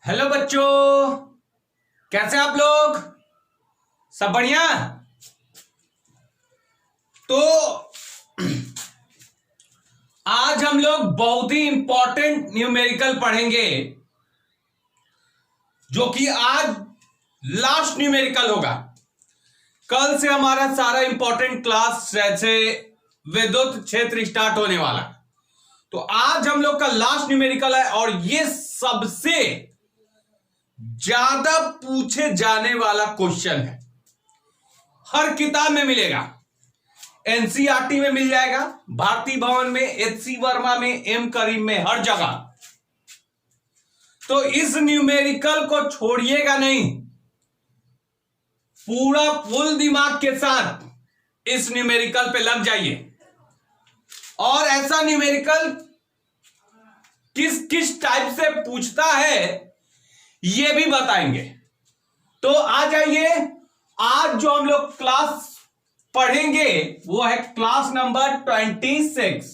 Hello बच्चों, कैसे आप लोग? सब बढ़िया। तो आज हम लोग बहुत ही इंपॉर्टेंट न्यूमेरिकल पढ़ेंगे, जो कि आज लास्ट न्यूमेरिकल होगा। कल से हमारा सारा इंपॉर्टेंट क्लास जैसे विद्युत क्षेत्र स्टार्ट होने वाला। तो आज हम लोग का लास्ट न्यूमेरिकल है और ये सबसे ज्यादा पूछे जाने वाला क्वेश्चन है। हर किताब में मिलेगा, एनसीईआरटी में मिल जाएगा, भारती भवन में, एचसी वर्मा में, एम करीम में, हर जगह। तो इस न्यूमेरिकल को छोड़िएगा नहीं, पूरा फुल दिमाग के साथ इस न्यूमेरिकल पे लग जाइए। और ऐसा न्यूमेरिकल किस किस टाइप से पूछता है ये भी बताएंगे। तो आ जाइए, आज जो हम लोग क्लास पढ़ेंगे वो है क्लास नंबर 26।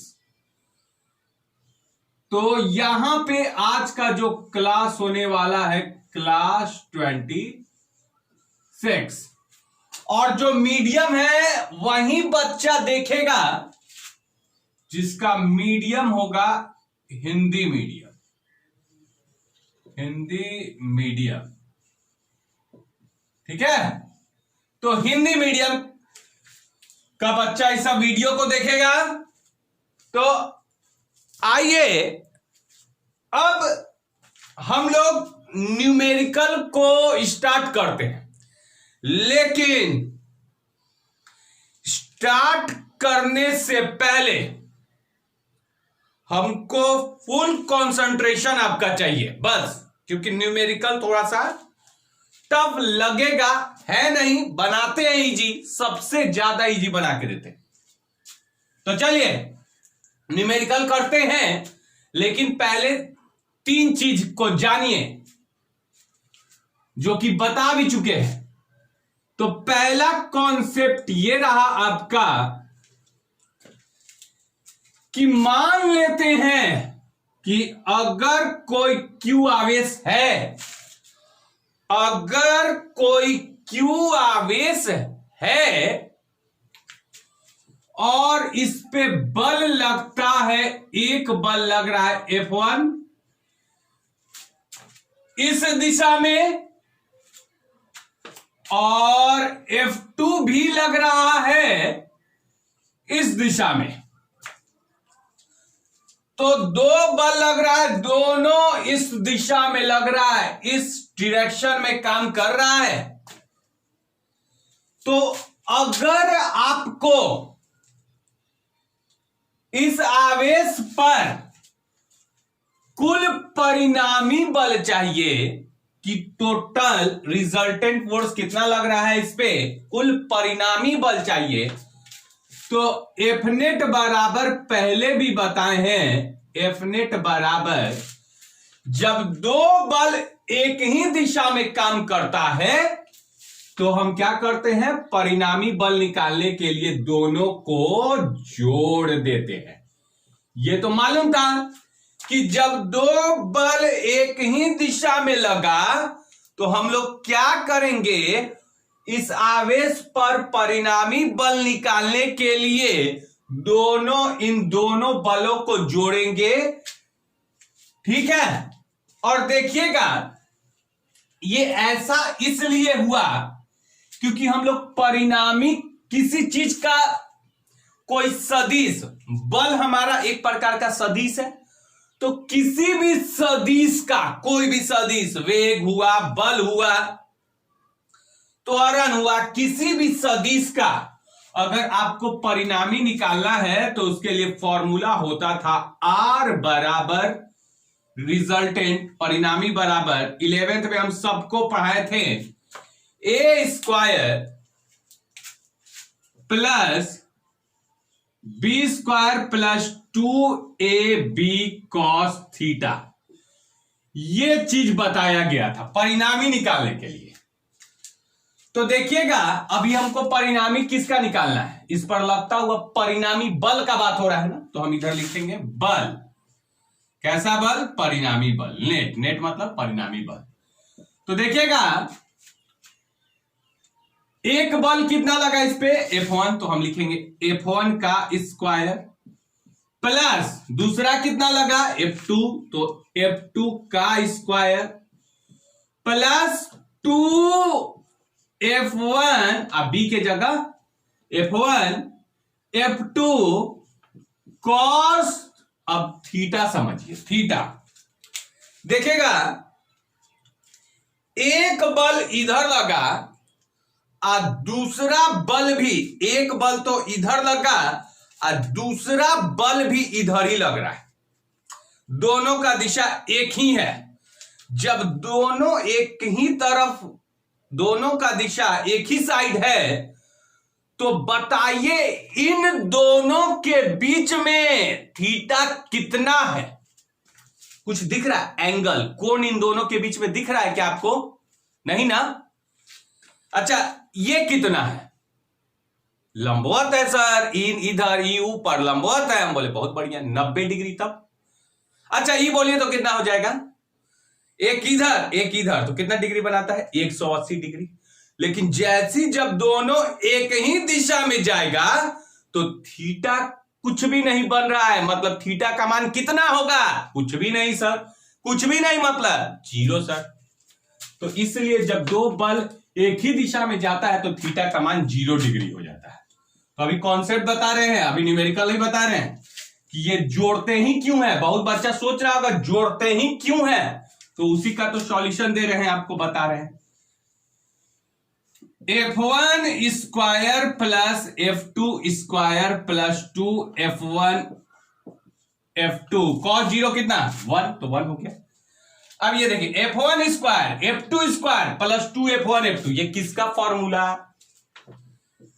तो यहां पे आज का जो क्लास होने वाला है क्लास 26, और जो मीडियम है वही बच्चा देखेगा जिसका मीडियम होगा हिंदी मीडियम। हिंदी मीडियम, ठीक है। तो हिंदी मीडियम का बच्चा इस वीडियो को देखेगा। तो आइए अब हम लोग न्यूमेरिकल को स्टार्ट करते हैं, लेकिन स्टार्ट करने से पहले हमको फुल कंसंट्रेशन आपका चाहिए बस, क्योंकि न्यूमेरिकल थोड़ा सा टफ लगेगा, है नहीं, बनाते हैं इजी, सबसे ज्यादा इजी बना के देते हैं। तो चलिए न्यूमेरिकल करते हैं, लेकिन पहले 3 चीज को जानिए जो कि बता भी चुके हैं। तो पहला कॉन्सेप्ट ये रहा आपका कि मान लेते हैं कि अगर कोई क्यू आवेश है, अगर कोई क्यू आवेश है और इस पे बल लगता है, एक बल लग रहा है F1 इस दिशा में और F2 भी लग रहा है इस दिशा में। तो 2 बल लग रहा है, दोनों इस दिशा में लग रहा है, इस डायरेक्शन में काम कर रहा है। तो अगर आपको इस आवेश पर कुल परिणामी बल चाहिए कि टोटल रिजल्टेंट फोर्स कितना लग रहा है, इस पे कुल परिणामी बल चाहिए। तो एफ नेट बराबर पहले भी बताए हैं, एफ नेट बराबर जब 2 बल एक ही दिशा में काम करता है तो हम क्या करते हैं, परिणामी बल निकालने के लिए दोनों को जोड़ देते हैं। ये तो मालूम था कि जब 2 बल एक ही दिशा में लगा तो हम लोग क्या करेंगे, इस आवेश पर परिणामी बल निकालने के लिए इन दोनों बलों को जोड़ेंगे, ठीक है। और देखिएगा ये ऐसा इसलिए हुआ क्योंकि हम लोग परिणामी किसी चीज का कोई सदिश, बल हमारा एक प्रकार का सदिश है, तो किसी भी सदिश का, कोई भी सदिश, वेग हुआ, बल हुआ, त्वरण हुआ, किसी भी सदिश का अगर आपको परिणामी निकालना है तो उसके लिए फॉर्मूला होता था R बराबर रिजल्टेंट, परिणामी बराबर 11th में हम सबको पढ़ाए थे A square plus B square plus 2AB cos theta. ये चीज बताया गया था परिणामी निकालने के लिए। तो देखिएगा अभी हमको परिणामी किसका निकालना है, इस पर लगता हुआ परिणामी बल का बात हो रहा है ना, तो हम इधर लिखेंगे बल। कैसा बल? परिणामी बल। नेट, नेट मतलब परिणामी बल। तो देखिएगा एक बल कितना लगा इस पे F1, तो हम लिखेंगे F1 का स्क्वायर प्लस दूसरा कितना लगा F2, तो F2 का स्क्वायर प्लस 2F1, अब B के जगह F1 F2 कॉस, अब थीटा समझिए, थीटा देखेगा एक बल इधर लगा और दूसरा बल भी, एक बल तो इधर लगा और दूसरा बल भी इधर ही लग रहा है, दोनों का दिशा एक ही है। जब दोनों एक ही तरफ, दोनों का दिशा एक ही साइड है, तो बताइए इन दोनों के बीच में थीटा कितना है? कुछ दिख रहा है? एंगल, कोण इन दोनों के बीच में दिख रहा है क्या आपको? नहीं ना। अच्छा, ये कितना है? लंबवत है सर, इन इधर, ई ऊपर लंबवत है। हम बोले बहुत बढ़िया, 90 डिग्री तब। अच्छा, ये बोलिए तो कितना हो जाएगा? एक इधर एक इधर, तो कितना डिग्री बनाता है? 180 डिग्री। लेकिन जैसी जब दोनों एक ही दिशा में जाएगा तो थीटा कुछ भी नहीं बन रहा है। मतलब थीटा का मान कितना होगा? कुछ भी नहीं सर, कुछ भी नहीं, मतलब 0 सर। तो इसलिए जब दो बल एक ही दिशा में जाता है तो थीटा का मान 0 डिग्री हो जाता है। तो अभी कॉन्सेप्ट बता रहे हैं, अभी न्यूमेरिकल ही बता रहे हैं कि ये जोड़ते ही क्यों है। बहुत बच्चा सोच रहा होगा जोड़ते ही क्यों है, तो उसी का तो सॉल्यूशन दे रहे हैं, आपको बता रहे हैं। F1 square plus F2 square plus 2F1 F2 cos 0 कितना? 1, तो 1 हो गया। अब ये देखिए F1 square F2 square plus 2F1 F2, ये किसका फॉर्मूला?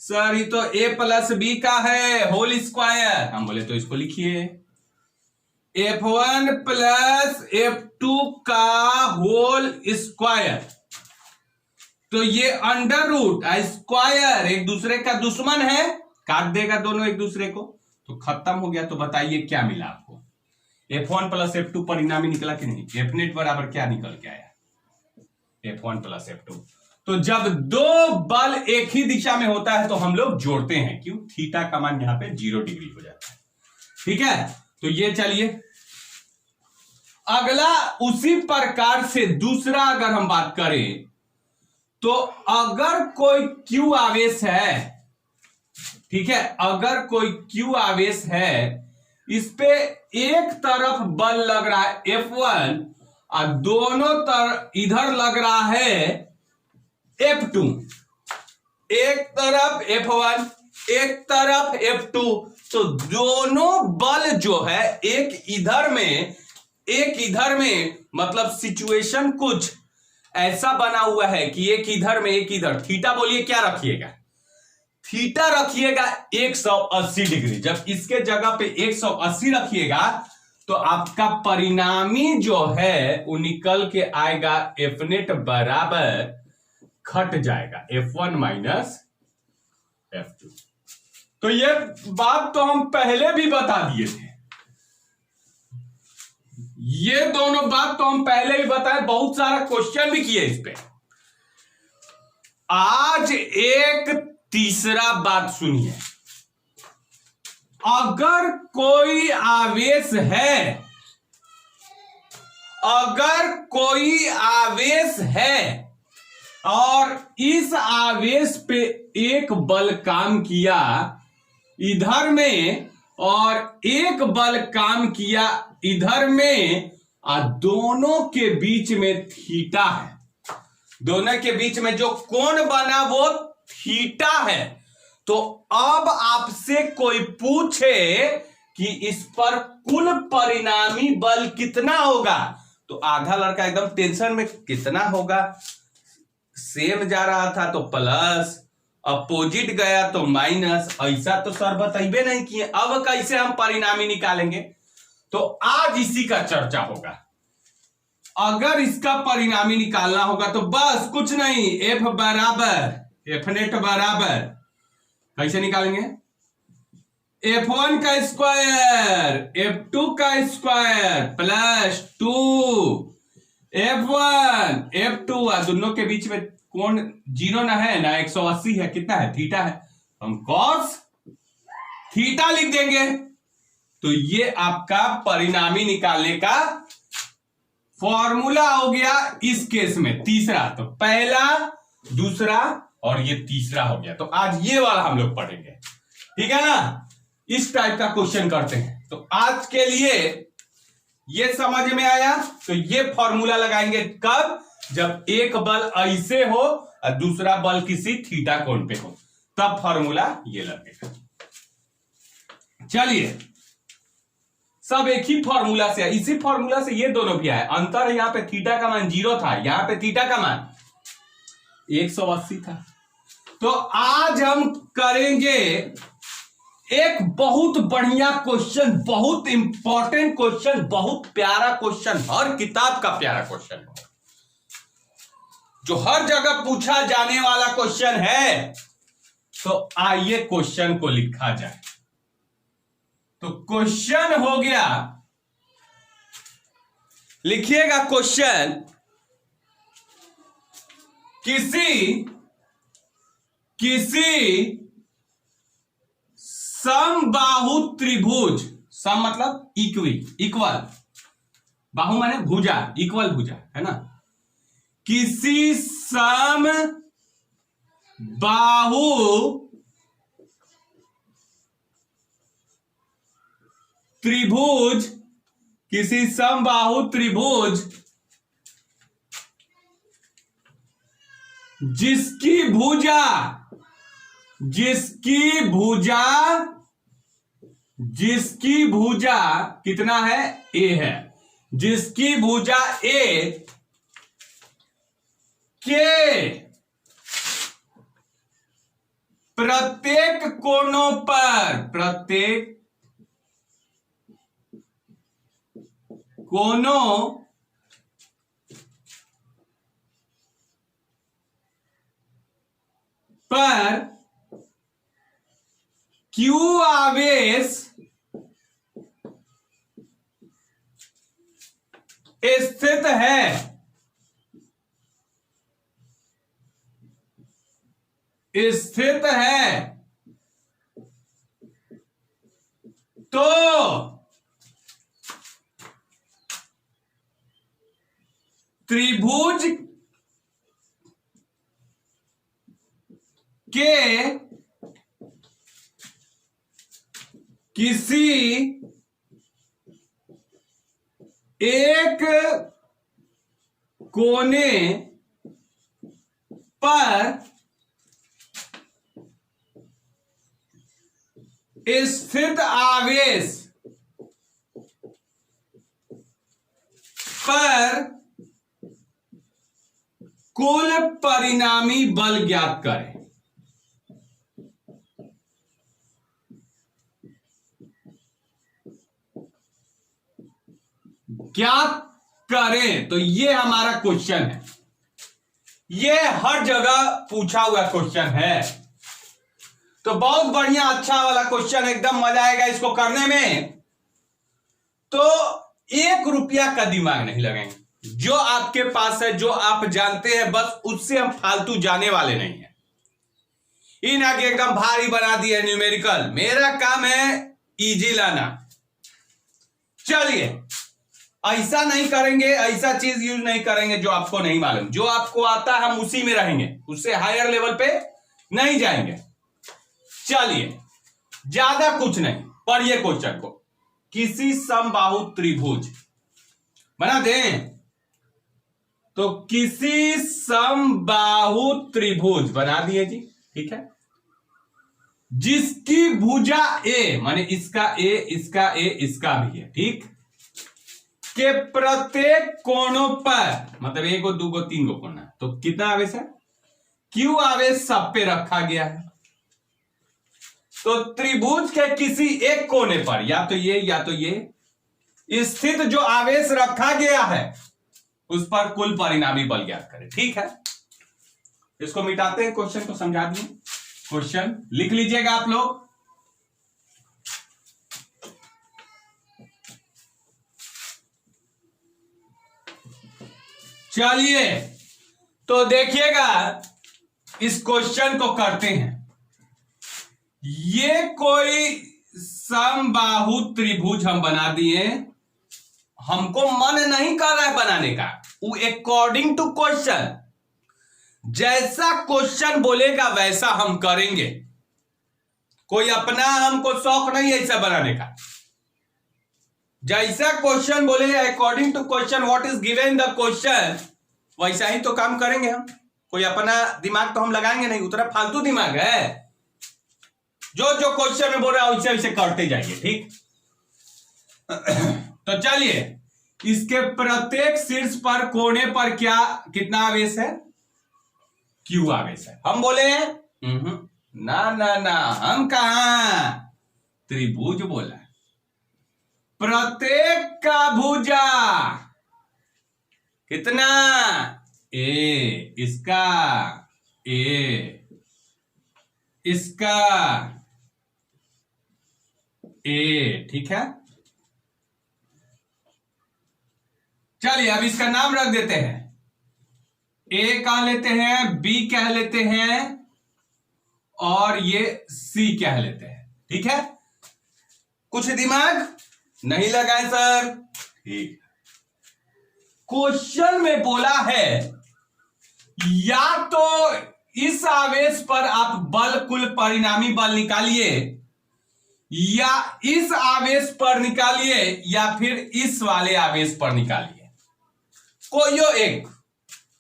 सर ये तो A प्लस B का है, होल स्क्वायर। हम बोले तो इसको लिखिए F1 प्लस F2 का होल स्क्वायर। तो ये अंडर रूट स्क्वायर एक दूसरे का दुश्मन है, काट देगा दोनों एक दूसरे को, तो खत्म हो गया। तो बताइए क्या मिला आपको? F1 प्लस F2 परिणामी निकला कि नहीं? F नेट बराबर क्या निकल के आया? F1 plus F2। तो जब दो बल एक ही दिशा में होता है तो हम लोग जोड़ते हैं, क्यों? थीटा का मान यहां पे 0 डिग्री हो जाता है। ठीक है, तो ये चलिए अगला उसी प्रकार से दूसरा अगर हम बात करें तो अगर कोई Q आवेश है, ठीक है, अगर कोई Q आवेश है, इस पे एक तरफ बल लग रहा है F1 और दोनों तरफ इधर लग रहा है F2, एक तरफ F1 एक तरफ F2, तो दोनों बल जो है एक इधर में एक इधर में, मतलब सिचुएशन कुछ ऐसा बना हुआ है कि एक इधर में एक इधर। थीटा बोलिए क्या रखिएगा? थीटा रखिएगा 180 डिग्री। जब इसके जगह पे 180 रखिएगा तो आपका परिणामी जो है वो निकल के आएगा F नेट बराबर घट जाएगा F1 माइनस F2। तो ये बात तो हम पहले भी बता दिए थे, ये दोनों बात तो हम पहले भी बताए, बहुत सारा क्वेश्चन भी किए इस पे। आज एक तीसरा बात सुनिए, अगर कोई आवेश है, अगर कोई आवेश है और इस आवेश पे एक बल काम किया इधर में और एक बल काम किया इधर में, और दोनों के बीच में थीटा है, दोनों के बीच में जो कोण बना वो थीटा है, तो अब आपसे कोई पूछे कि इस पर कुल परिणामी बल कितना होगा, तो आधा लड़का एकदम टेंशन में, कितना होगा? सेम जा रहा था तो प्लस, अपोजिट गया तो माइनस, ऐसा तो सर बताइए नहीं किए। अब कैसे हम परिणामी निकालेंगे? तो आज इसी का चर्चा होगा। अगर इसका परिणामी निकालना होगा तो बस कुछ नहीं, F बराबर F नेट बराबर कैसे निकालेंगे? F1 का स्क्वायर F2 का स्क्वायर प्लस 2 F1 F2 दोनों के बीच में कोण 0 ना है ना 180 है, कितना है थीटा है, हम कॉस थीटा लिख देंगे। तो ये आपका परिणामी निकालने का फॉर्मूला हो गया इस केस में तीसरा। तो पहला, दूसरा और ये तीसरा हो गया। तो आज ये वाला हम लोग पढ़ेंगे, ठीक है ना। इस टाइप का क्वेश्चन करते हैं। तो आज के लिए ये समझ में आया। तो ये फॉर्मूला लगाएंगे कब, जब एक बल ऐसे हो और दूसरा बल किसी थीटा कोण पे हो, तब फॉर्मूला ये लगेगा। चलिए, सब एक ही फॉर्मूला से, इसी फॉर्मूला से ये दोनों भी आए। अंतर यहां पे थीटा का मान 0 था, यहां पे थीटा का मान 180 था। तो आज हम करेंगे एक बहुत बढ़िया क्वेश्चन, बहुत इंपॉर्टेंट क्वेश्चन, बहुत प्यारा क्वेश्चन, हर किताब का प्यारा क्वेश्चन है, जो हर जगह पूछा जाने वाला क्वेश्चन है। तो आइए क्वेश्चन को लिखा जाए। तो क्वेश्चन हो गया, लिखिएगा क्वेश्चन, किसी समबाहु त्रिभुज, सम मतलब इक्वल, बाहु माने भुजा, इक्वल भुजा है ना। किसी सम बाहु त्रिभुज, किसी समबाहु त्रिभुज जिसकी भुजा कितना है, ए है, जिसकी भुजा ए के प्रत्येक कोणों पर Q आवेश स्थित है, तो त्रिभुज के किसी एक कोने पर स्थित आवेश पर कुल परिणामी बल ज्ञात करें। ज्ञात करें, तो ये हमारा क्वेश्चन है, ये हर जगह पूछा हुआ क्वेश्चन है। तो बहुत बढ़िया, अच्छा वाला क्वेश्चन, एकदम मजा आएगा इसको करने में। तो 1 रुपया का दिमाग नहीं लगाएंगे, जो आपके पास है, जो आप जानते हैं, बस उससे हम फालतू जाने वाले नहीं हैं। इन आगे एकदम भारी बना दिया न्यूमेरिकल, मेरा काम है इजी लाना। चलिए, ऐसा नहीं करेंगे, ऐसा चीज यूज नहीं करेंगे जो आपको नहीं मालूम। जो आपको आता है हम उसी में रहेंगे, उससे हायर लेवल पे नहीं जाएंगे। चलिए, ज्यादा कुछ नहीं, पढ़िए क्वेश्चन को। किसी समबाहु त्रिभुज बना दें, तो किसी समबाहु त्रिभुज बना दिए जी, ठीक है, जिसकी भुजा ए, माने इसका ए, इसका ए, इसका भी है, ठीक, के प्रत्येक कोणों पर, मतलब 1 2 3 कोण है, तो कितना आवेश है, Q आवेश सब पे रखा गया है। तो त्रिभुज के किसी एक कोने पर, या तो ये स्थित जो आवेश रखा गया है, उस पर कुल परिणामी बल ज्ञात करें। ठीक है, इसको मिटाते हैं, क्वेश्चन को समझा दिए। क्वेश्चन लिख लीजिएगा आप लोग। चलिए तो देखिएगा, इस क्वेश्चन को करते हैं। ये कोई समबाहु त्रिभुज हम बना दिए, हमको मन नहीं कर रहा है बनाने का, वो अकॉर्डिंग टू क्वेश्चन, जैसा क्वेश्चन बोलेगा वैसा हम करेंगे। कोई अपना हमको शौक नहीं है ऐसा बनाने का, जैसा क्वेश्चन बोलेगा according to question what is given the question, वैसा ही तो काम करेंगे हम। कोई अपना दिमाग तो हम लगाएंगे नहीं, उतना फालतू दिमाग है। जो जो क्वेश्चन में बोल रहा है वैसे वैसे करते जाइए, ठीक। तो चलिए, इसके प्रत्येक शीर्ष पर कोने पर क्या कितना आवेश है, क्यू आवेश है। हम बोले ना ना ना, हम कहा त्रिभुज बोला, प्रत्येक का भुजा कितना ए, इसका ए, इसका ए, ठीक है। चलिए अब इसका नाम रख देते हैं, ए कह लेते हैं, बी कह लेते हैं और ये सी कह लेते हैं, ठीक है। कुछ दिमाग नहीं लगाए सर, ठीक। क्वेश्चन में बोला है या तो इस आवेश पर आप बल कुल परिणामी बल निकालिए, या इस आवेश पर निकालिए, या फिर इस वाले आवेश पर निकालिए, कोई एक।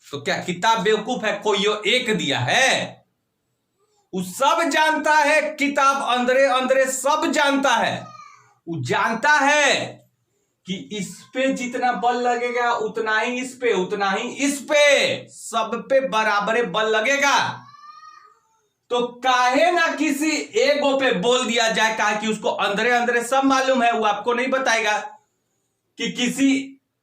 तो क्या किताब बेवकूफ है, कोई एक दिया है, वो सब जानता है, किताब अंदरे अंदरे सब जानता है। वो जानता है कि इस पे जितना बल लगेगा उतना ही इस पे, उतना ही इस पे, सब पे बराबर बल लगेगा। तो काहे ना किसी एगो पे बोल दिया जाए, कहा कि उसको अंदरे अंदरे सब मालूम है, वो आपको नहीं बताएगा कि किसी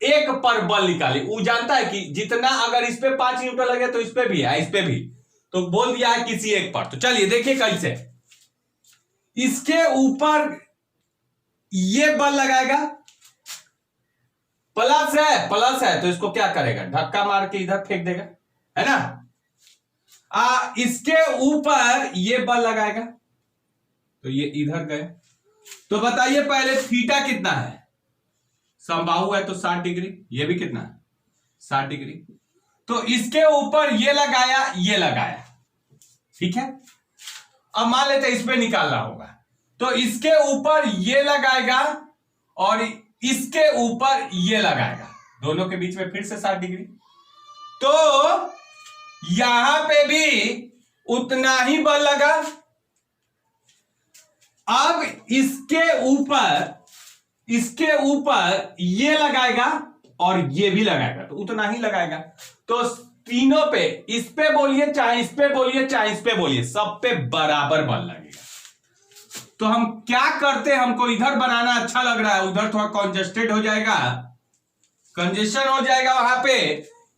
एक पर बल निकाले। वो जानता है कि जितना अगर इस पे 5 न्यूटन लगे तो इस पे भी है, इस पे भी, तो बोल दिया है किसी एक पर। तो चलिए देखिए कैसे, इसके ऊपर ये बल लगाएगा, प्लस है, प्लस है तो इसको क्या करेगा, धक्का मार के इधर फेंक देगा, है ना। इसके ऊपर ये बल लगाएगा तो ये इधर गए। तो बताइए पहले थीटा कितना है, समबाहु है तो 60 डिग्री, ये भी कितना है 60 डिग्री। तो इसके ऊपर ये लगाया, ये लगाया, ठीक है। अब मान लेते इस पे निकालना होगा, तो इसके ऊपर ये लगाएगा और इसके ऊपर ये लगाएगा, दोनों के बीच में फिर से 60 डिग्री। तो यहां पे भी उतना ही बल लगा। अब इसके ऊपर ये लगाएगा और ये भी लगाएगा, तो उतना ही लगाएगा। तो तीनों पे, इस पे बोलिए चाहे इस पे बोलिए चाहे इस पे बोलिए, सब पे बराबर बल लगेगा। तो हम क्या करते हैं, हमको इधर बनाना अच्छा लग रहा है, उधर थोड़ा कॉन्जेस्टेड हो जाएगा, कंजेशन हो जाएगा वहां पे,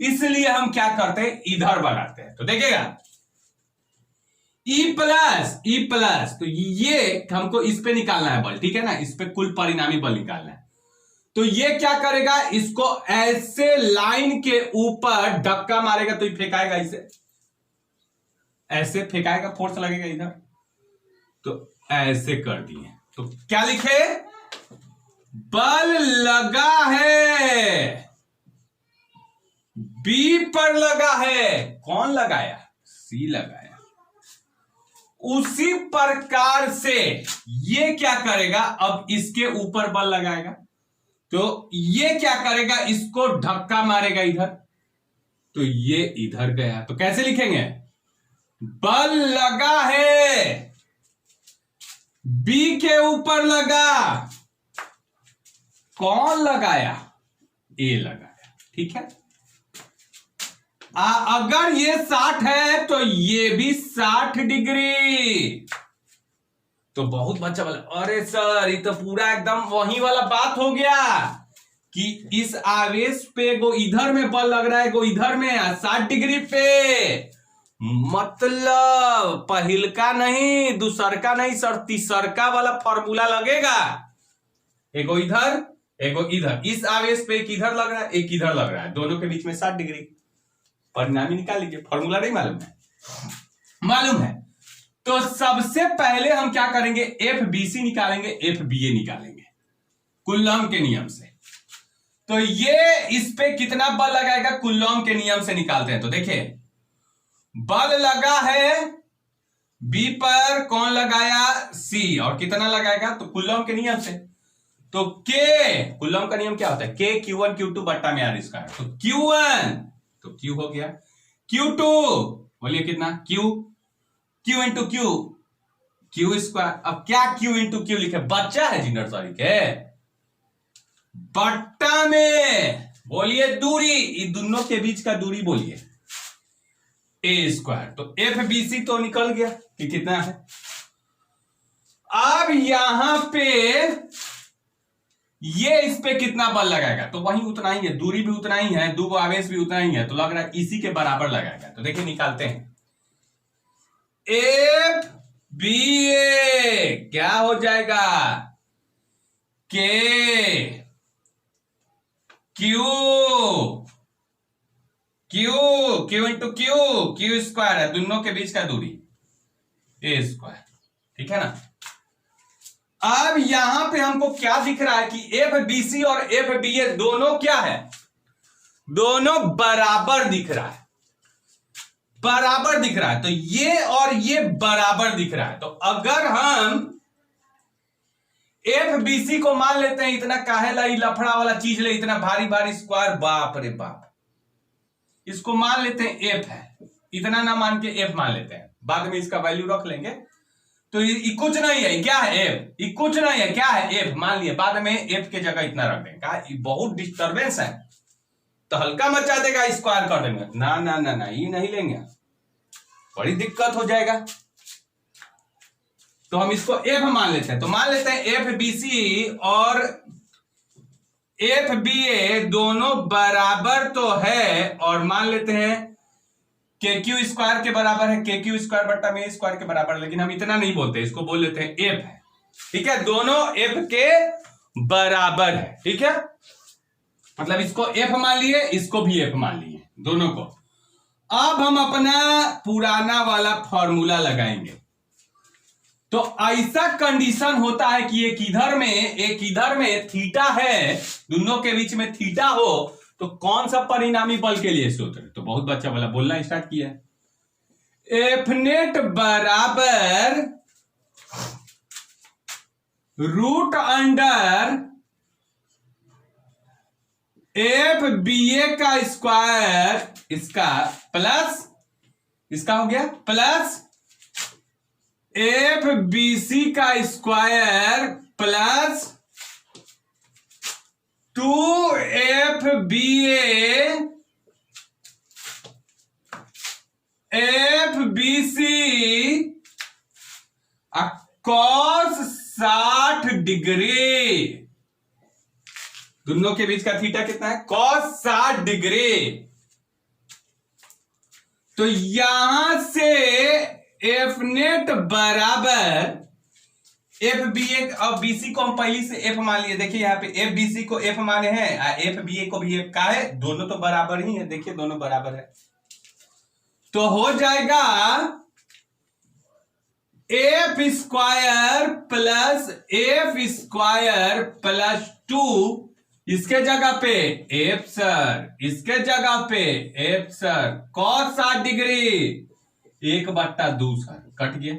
इसलिए हम क्या करते हैं, इधर बनाते हैं। तो देखिएगा E प्लस, तो ये हमको इस पे निकालना है बल, ठीक है ना, इस पे कुल परिणामी बल निकालना है। तो ये क्या करेगा, इसको ऐसे लाइन के ऊपर धक्का मारेगा तो ये फेंकाएगा, इसे ऐसे फेंकाएगा, फोर्स लगेगा इधर, तो ऐसे कर दिए। तो क्या लिखे, बल लगा है, बी पर लगा है, कौन लगाया, सी लगाया। उसी प्रकार से ये क्या करेगा, अब इसके ऊपर बल लगाएगा, तो ये क्या करेगा, इसको धक्का मारेगा इधर, तो ये इधर गया। तो कैसे लिखेंगे, बल लगा है, बी के ऊपर लगा, कौन लगाया, ए लगाया, ठीक है। अगर ये 60 है तो ये भी 60 डिग्री। तो बहुत बच्चा बोला, अरे सर ये तो पूरा एकदम वही वाला बात हो गया कि इस आवेश पे गो इधर में बल लग रहा है, गो इधर में 60 डिग्री पे, मतलब पहिलका नहीं, दूसरका नहीं सर, तीसरका वाला फॉर्मूला लगेगा, एगो इधर एक इधर, इस आवेश पे एक इधर लग रहा है, एक इधर लग रहा है, दोनों के बीच में 60 डिग्री। परिणामी निकाल लीजिए, फॉर्मूला नहीं मालूम है? मालूम है। तो सबसे पहले हम क्या करेंगे, एफ बी सी निकालेंगे, एफ बी ए निकालेंगे कूलॉम के नियम से। तो ये इस पे कितना बल लगाएगा, कूलॉम के नियम से निकालते हैं। तो देखिए बल लगा है बी पर, कौन लगाया, सी, और कितना लगाएगा, तो कूलॉम के नियम से। तो के, कूलॉम का नियम क्या होता है, के Q1 Q2 बट्टा में आर स्क्वायर। तो Q1 तो Q हो गया, Q2 बोलिए कितना, Q इंटू Q स्क्वायर। अब क्या Q इंटू Q लिखे, बच्चा है जी नर्सरी के, बट्टा में बोलिए दूरी, इन दोनों के बीच का दूरी बोलिए ए स्क्वायर। तो एफ बी सी तो निकल गया कि कितना है। अब यहां पे ये इस पे कितना बल लगाएगा, तो वही उतना ही है, दूरी भी उतना ही है, दो आवेश भी उतना ही है, तो लग रहा है इसी के बराबर लगाएगा। तो देखिए निकालते हैं, एफ बी ए क्या हो जाएगा, के क्यू इंटू क्यू स्क्वायर है, दोनों के बीच का दूरी ए स्क्वायर, ठीक है ना। अब यहां पे हमको क्या दिख रहा है कि एफ बी सी और एफ बी ए दोनों क्या है, दोनों बराबर दिख रहा है, बराबर दिख रहा है। तो ये और ये बराबर दिख रहा है। तो अगर हम एफ बी सी को मान लेते हैं, इतना काहे ला लफड़ा वाला चीज ले, इतना भारी भारी स्क्वायर, बाप रे बाप, इसको मान लेते हैं एफ है, इतना ना मान के एफ मान लेते हैं, बाद में इसका वैल्यू रख लेंगे। तो ये कुछ नहीं है, क्या है एफ, ये कुछ नहीं है, क्या है एफ मान लिया, बाद में एफ के जगह इतना रख देंगे। कहा बहुत डिस्टर्बेंस है, तो हल्का मचा देगा, स्क्वायर कर देंगे, ना ना ना ना, ये नहीं लेंगे, बड़ी दिक्कत हो जाएगा। तो हम इसको एफ मान लेते हैं। तो मान लेते हैं एफ बी सी और एफ बी ए दोनों बराबर तो है, और मान लेते हैं के क्यू स्क्वायर के बराबर है, के क्यू स्क्वायर बट्टा में स्क्वायर के बराबर, लेकिन हम इतना नहीं बोलते, इसको बोल लेते हैं एफ है, ठीक है, दोनों एफ के बराबर है, ठीक है, मतलब इसको एफ मान लिए, इसको भी एफ मान लिए, दोनों को। अब हम अपना पुराना वाला फॉर्मूला लगाएंगे। तो ऐसा कंडीशन होता है कि एक इधर में थीटा है, दोनों के बीच में थीटा हो, तो कौन सा परिणामी बल के लिए सूत्र। तो बहुत बच्चा वाला बोलना स्टार्ट किया, एफ नेट बराबर रूट अंडर एफ बी ए का स्क्वायर, इसका प्लस, इसका हो गया प्लस एफ बी सी का square plus 2 F B C cos 60 degree, दोनों के बीच का थीटा कितना है, कॉस 60 डिग्री। तो यहां से एफ नेट बराबर एफ बी ए और बी सी को हम पहले से एफ मान लिए, देखिए यहाँ पे एफ बी सी को एफ माने हैं, एफ बी ए को भी एफ का है, दोनों तो बराबर ही है, देखिए दोनों बराबर है। तो हो जाएगा एफ स्क्वायर प्लस 2, इसके जगह पे एफ सर, इसके जगह पे F sir, cos 60 degree 1/2 sir, cut गया।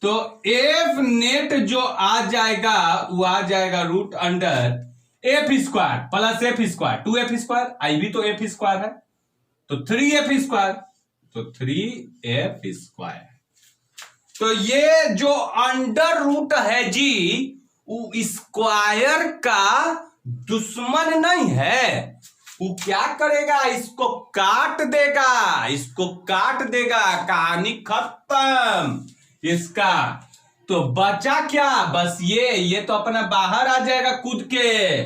तो एफ नेट जो आ जाएगा वो आ जाएगा root under F square plus F square, 2f square, आई भी तो एफ स्क्वायर है, तो 3f स्क्वायर, तो 3f स्क्वायर। तो ये जो अंडर रूट है जी, वो स्क्वायर का दुश्मन नहीं है, वो क्या करेगा, इसको काट देगा, इसको काट देगा, कहानी खत्म इसका। तो बचा क्या, बस ये तो अपना बाहर आ जाएगा कूद के,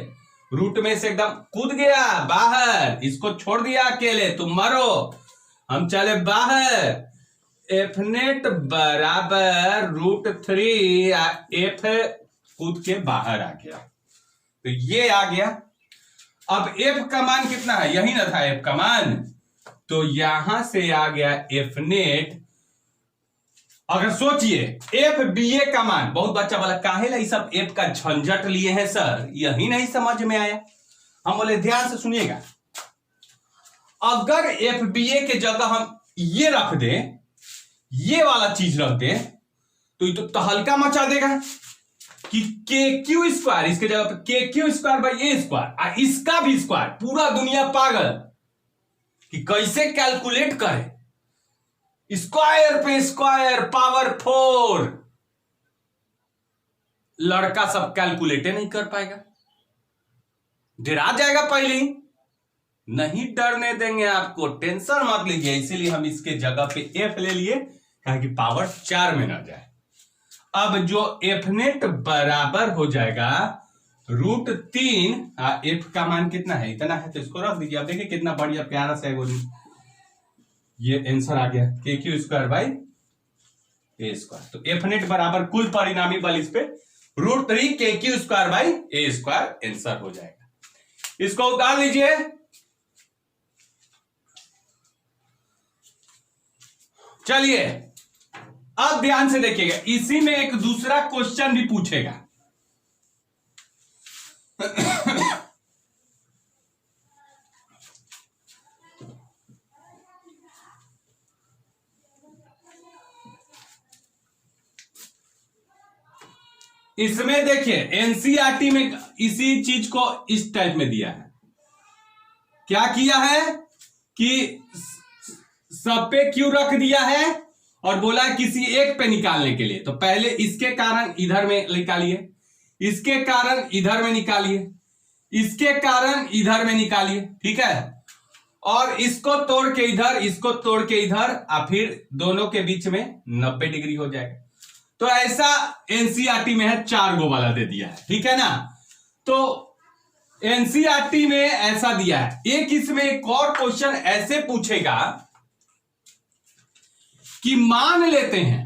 रूट में से एकदम कूद गया बाहर, इसको छोड़ दिया अकेले, तुम मरो, हम चले बाहर। एफ नेट बराबर √3, एफ कूद के बाहर आ गया, तो ये आ गया। अब एफ का मान कितना है, यही ना था एफ का मान, तो यहां से आ गया एफ नेट। अगर सोचिए एफ बी ए का मान, बहुत बच्चा बोला काहे ला सब एफ का झंझट लिए हैं सर, यही नहीं समझ में आया। हम बोले ध्यान से सुनिएगा, अगर एफ बी ए के जगह हम ये रख दें, ये वाला चीज रख दें, तो ये तो तहलका मचा देगा कि के क्यू स्क्वायर, इसके जगह पे के Q square by A square, इसका भी स्क्वायर। पूरा दुनिया पागल कि कैसे कैलकुलेट करे, स्क्वायर पे स्क्वायर पावर 4। लड़का सब कैलकुलेट नहीं कर पाएगा, डरा जाएगा पहले ही। नहीं डरने देंगे आपको, टेंशन मत लीजिए। इसीलिए हम इसके जगह पे एफ ले लिए, कहा कि पावर 4 में ना जाए। अब जो एफ नेट बराबर हो जाएगा √3। एफ का मान कितना है, इतना है, तो इसको रख दीजिए। अब देखिए कितना बढ़िया प्यारा सा है, ये आंसर आ गया के Q square by A square. तो एफ नेट बराबर कुल परिणामी बल इस पे √3 के Q square by A square answer हो जाएगा। इसको उतार लीजिए। चलिए अब ध्यान से देखिएगा, इसी में एक दूसरा क्वेश्चन भी पूछेगा। इसमें देखिए एनसीईआरटी में इसी चीज को इस टाइप में दिया है। क्या किया है कि सब पे क्यू रख दिया है और बोला किसी एक पे निकालने के लिए। तो पहले इसके कारण इधर में निकालिए, इसके कारण इधर में निकालिए, इसके कारण इधर में निकालिए, ठीक है। और इसको तोड़ के इधर, इसको तोड़ के इधर, और फिर दोनों के बीच में 90 डिग्री हो जाएगा। तो ऐसा एनसीईआरटी में है, 4 गो वाला दे दिया है, ठीक है ना। तो एनसीईआरटी में ऐसा दिया है। एक इसमें एक और क्वेश्चन ऐसे पूछेगा कि मान लेते हैं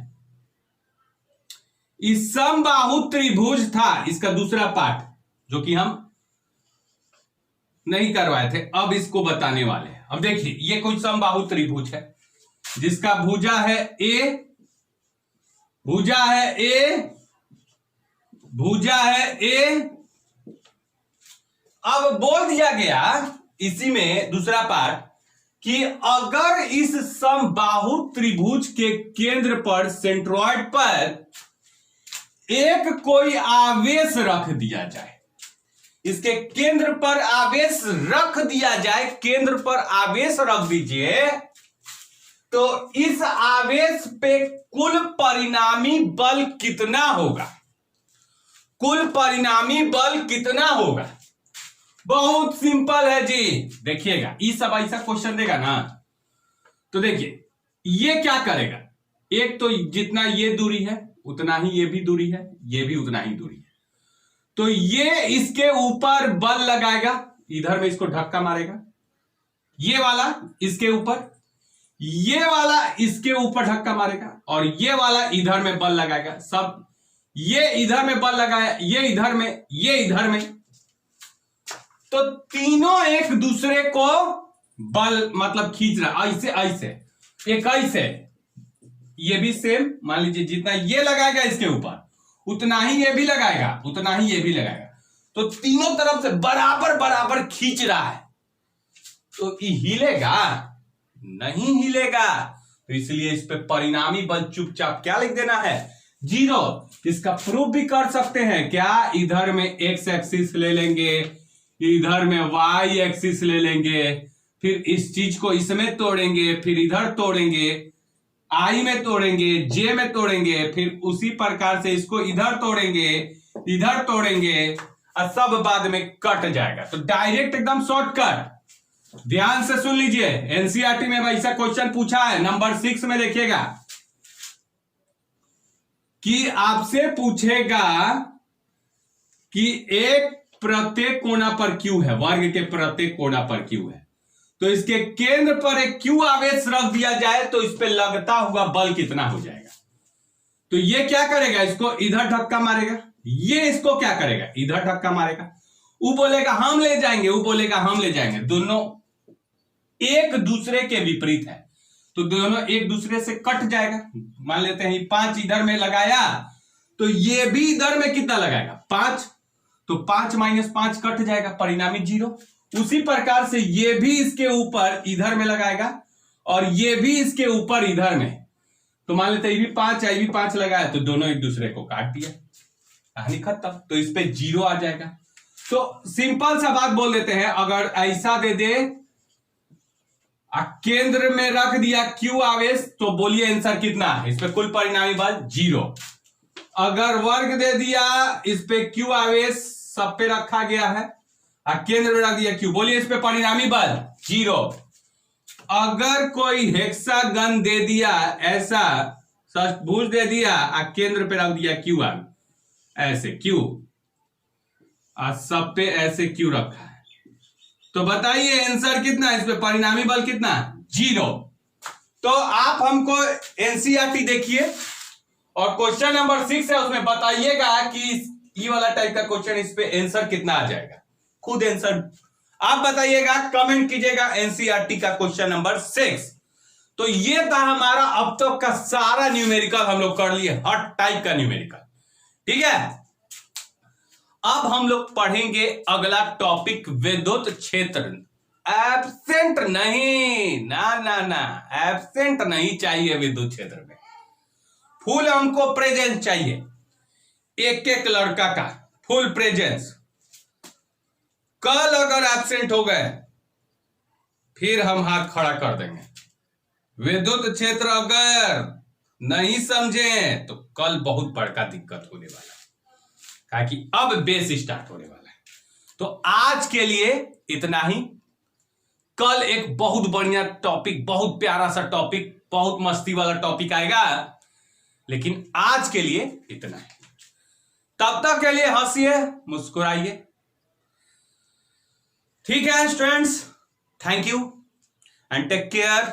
इस समबाहु त्रिभुज था, इसका दूसरा पार्ट जो कि हम नहीं करवाए थे, अब इसको बताने वाले हैं। अब देखिए ये कोई समबाहु त्रिभुज है जिसका भुजा है ए, भुजा है ए, भुजा है ए। अब बोल दिया गया इसी में दूसरा पार्ट कि अगर इस समबाहु त्रिभुज के केंद्र पर, सेंट्रॉइड पर एक कोई आवेश रख दिया जाए, इसके केंद्र पर आवेश रख दिया जाए, केंद्र पर आवेश रख दीजिए, तो इस आवेश पे कुल परिणामी बल कितना होगा, कुल परिणामी बल कितना होगा। बहुत सिंपल है जी, देखिएगा ये सब ऐसा क्वेश्चन देगा ना, तो देखिए ये क्या करेगा, एक तो जितना ये दूरी है उतना ही ये भी दूरी है, ये भी उतना ही दूरी है, तो ये इसके ऊपर बल लगाएगा, इधर में इसको धक्का मारेगा, ये वाला इसके ऊपर, ये वाला इसके ऊपर धक्का मारेगा, और ये वाला इधर में बल लगाएगा। सब ये इधर में बल लगाया, ये इधर में, ये इधर में, तो तीनों एक दूसरे को बल मतलब खींच रहा, ऐसे ऐसे, एक ऐसे, ये भी सेम, मान लीजिए जितना ये लगाएगा इसके ऊपर उतना ही ये भी लगाएगा, उतना ही ये भी लगाएगा, तो तीनों तरफ से बराबर बराबर खींच रहा है, तो ये हिलेगा नहीं, हिलेगा। तो इसलिए इस पे परिणामी बल चुपचाप क्या लिख देना है, 0। इसका प्रूफ भी कर सकते हैं क्या, इधर में एक्स एक्सिस ले लेंगे, इधर में वाई एक्सिस ले लेंगे, फिर इस चीज को इसमें तोड़ेंगे, फिर इधर तोड़ेंगे, आई में तोड़ेंगे, जे में तोड़ेंगे, फिर उसी प्रकार से इसको इधर तोड़ेंगे, इधर तोड़ेंगे, और सब बाद में कट जाएगा। तो डायरेक्ट एकदम शॉर्टकट। ध्यान से सुन लीजिए, एनसीईआरटी में ऐसा क्वेश्चन पूछा है, नंबर 6 में देखिएगा कि आपसे पूछेगा कि एक प्रत्येक कोना पर क्यू है, वर्ग के प्रत्येक कोना पर क्यू है, तो इसके केंद्र पर एक क्यू आवेश रख दिया जाए तो इस पे लगता हुआ बल कितना हो जाएगा। तो ये क्या करेगा, इसको इधर धक्का मारेगा, ये इसको क्या करेगा, इधर धक्का मारेगा, वो बोलेगा हम ले जाएंगे, वो बोलेगा हम ले जाएंगे, दोनों एक दूसरे के विपरीत है, तो दोनों एक दूसरे से कट जाएगा। मान लेते हैं 5 इधर में लगाया, तो ये भी इधर में कितना लगाएगा 5, तो 5 - 5 कट जाएगा, परिणामी 0। उसी प्रकार से ये भी इसके ऊपर इधर में लगाएगा और ये भी इसके ऊपर इधर में, तो मान लेते हैं ये भी 5 है, ये भी 5 लगाया, तो दोनों एक दूसरे को काट दिया, कहानी खत्म। तो इस पे 0 आ जाएगा। तो सिंपल सा बात बोल देते हैं, अगर ऐसा दे दे केंद्र में रख दिया Q आवेश, तो बोलिए आंसर कितना है, इस पे कुल परिणामी बल 0। अगर वर्ग दे दिया, इस पे Q आवेश सब पे रखा गया है, केंद्र में रख दिया Q, बोलिए इस पे परिणामी बल 0। अगर कोई हेक्सागन दे दिया, ऐसा षष्ठभुज दे दिया, केंद्र पे रख दिया Q, ऐसे Q, सब पे ऐसे Q रखा है, तो बताइए आंसर कितना है, इस पे परिणामी बल कितना 0। तो आप हमको एनसीईआरटी देखिए और क्वेश्चन नंबर 6 है, उसमें बताइएगा कि ये वाला टाइप का क्वेश्चन, इस पे आंसर कितना आ जाएगा, खुद आंसर आप बताइएगा, कमेंट कीजिएगा एनसीईआरटी का क्वेश्चन नंबर 6। तो ये था हमारा अब तक का सारा न्यूमेरिकल, हम लोग कर लिए हर टाइप का न्यूमेरिकल, ठीक है। अब हम लोग पढ़ेंगे अगला टॉपिक, विद्युत क्षेत्र। एब्सेंट नहीं, ना ना ना, एब्सेंट नहीं चाहिए विद्युत क्षेत्र में, फुल हमको प्रेजेंस चाहिए, एक एक लड़का का फुल प्रेजेंस। कल अगर एब्सेंट हो गए फिर हम हाथ खड़ा कर देंगे। विद्युत क्षेत्र अगर नहीं समझे तो कल बहुत बड़का दिक्कत होने वाला है, क्योंकि अब बेस स्टार्ट होने वाला है। तो आज के लिए इतना ही, कल एक बहुत बढ़िया टॉपिक, बहुत प्यारा सा टॉपिक, बहुत मस्ती वाला टॉपिक आएगा, लेकिन आज के लिए इतना ही। तब तक के लिए हंसिए, मुस्कुराइए, ठीक है students, thank you and take care.